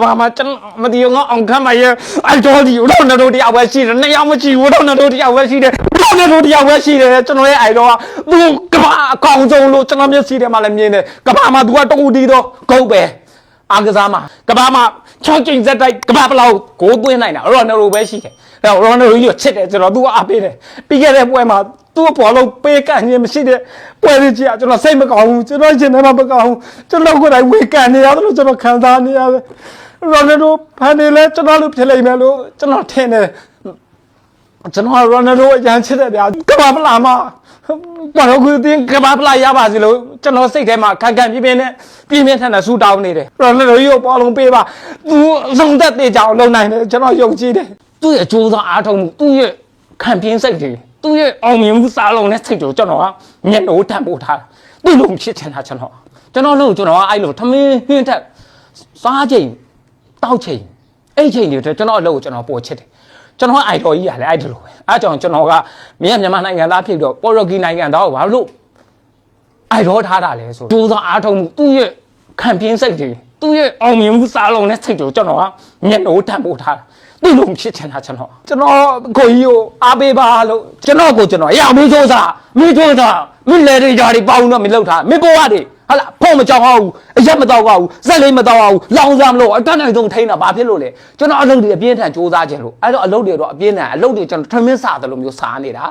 ဘာမှကျွန်မဒီငါအောင်ခမ်းမရဲ့အဲ့တော်ဒီတော့နတို့တရားပဲရှိတယ်နှစ်ယောက်မကြည့်ဘူးတော့နတို့တရားပဲရှိတယ်တော့နတို့တရားပဲရှိတယ်ကျွန်တော်ရဲ့အဲ့တော့သူကဘာအကောင်ဆုံးလို့ကျွန်တော်မျက်စိထဲမှာလည်းမြင်တယ်ကဘာမှာ तू ကတူတီတော့ဂုတ်ပဲအားကစားမှာကဘာမှာ6ကျိန်ဇက်တိုက်ကဘာဘလောက်ကိုသွင်းနိုင်တာရော်နယ်လိုပဲရှိတယ်အဲ့တော့ရော်နယ်လိုကြီးကိုချစ်တယ်ကျွန်တော် तू အားပေးတယ်ပြီးခဲ့တဲ့ပွဲမှာ तू ဘောလုံးပေးကန်ခြင်းမရှိတဲ့ပွဲလေးကြီးကကျွန်တော်စိတ်မကောင်းဘူးကျွန်တော်ရှင်ထဲမှာမကောင်းဘူးကျွန်တော်ကိုယ်တိုင်ဝေကန်နေရတယ်လို့ကျွန်တော်ခံစားနေရတယ်ရော်နယ်လိုဖန်နေလဲကျွန်တော်လို့ဖြစ်လိမ့်မယ်လို့ကျွန်တော်ထင်တယ်ကျွန်တော်ရော်နယ်လိုအရန်ချစ်တယ်ဗျာကဘာပလာမှာဘာလို့ကိုတင်းကဘာပလာရပါစီလို့ကျွန်တော်စိတ်ထဲမှာခံခံပြင်းပြင်းနဲ့ပြင်းပြင်းထန်ထန်ဆူတောင်းနေတယ်ရော်နယ်လိုကြီးကိုပေါ်လုံးပေးပါသူဆုံးသက်သေးကြအောင်လုပ်နိုင်တယ်ကျွန်တော်ယုံကြည်တယ်သူ့ရဲ့အကျိုးဆောင်အားထုတ်မှုသူ့ရဲ့ခံပြင်းစိတ်တွေသူ့ရဲ့အောင်မြင်မှုစားလုံးနဲ့စိတ်ကိုကျွန်တော်ကမျက်နှိုးထပ်ပို့ထားသူ့လိုဖြစ်ချင်တာကျွန်တော်လို့ကျွန်တော်ကအဲ့လိုထမင်းဟင်းထက်စားချိန်တောက်ချိန်အဲ့ချိန်တွေကျွန်တော်အလုပ်ကိုကျွန်တော်ပို့ချစ်တယ်ကျွန်တော်အိုက်တော်ကြီးရတယ်အဲ့ဒါလိုပဲအဲ့ကြောင့်ကျွန်တော်ကမြန်မာနိုင်ငံသားဖြစ်တော့ပေါ်ရဂီနိုင်ငံသားကိုဘာလို့အိုက်တော်ထားတာလဲဆိုဒူသောအားထုတ်မှုသူ့ရဲ့ခံပြင်းစိတ်တွေသူ့ရဲ့အောင်မြင်မှုစားလုံးနဲ့စိတ်ကိုကျွန်တော်ကမျက်နှိုးထပ်ပို့ထားသူ့လိုဖြစ်ချင်တာကျွန်တော်ကိုကြီးကိုအားပေးပါလို့ကျွန်တော်ရမင်းချိုးစားမင်းလေတွေဓာတ်ပေါင်းတော့မလောက်ထားမင်းပေါ်ရတယ်ဟာလားဖုံးမကြောက်အောင်အရက်မတော့အောင်ဇက်လေးမတော့အောင်လောင်စားမလို့အတန်းနိုင်ဆုံးထိန်းတာဘာဖြစ်လို့လဲကျွန်တော်အလုပ်တွေအပြင်းထန်စူးစမ်းခြင်းလို့အဲ့တော့အလုပ်တွေတော့အပြင်းထန်အလုပ်တွေကျွန်တော်ထမင်းစားတယ်လို့မျိုးစားနေတာ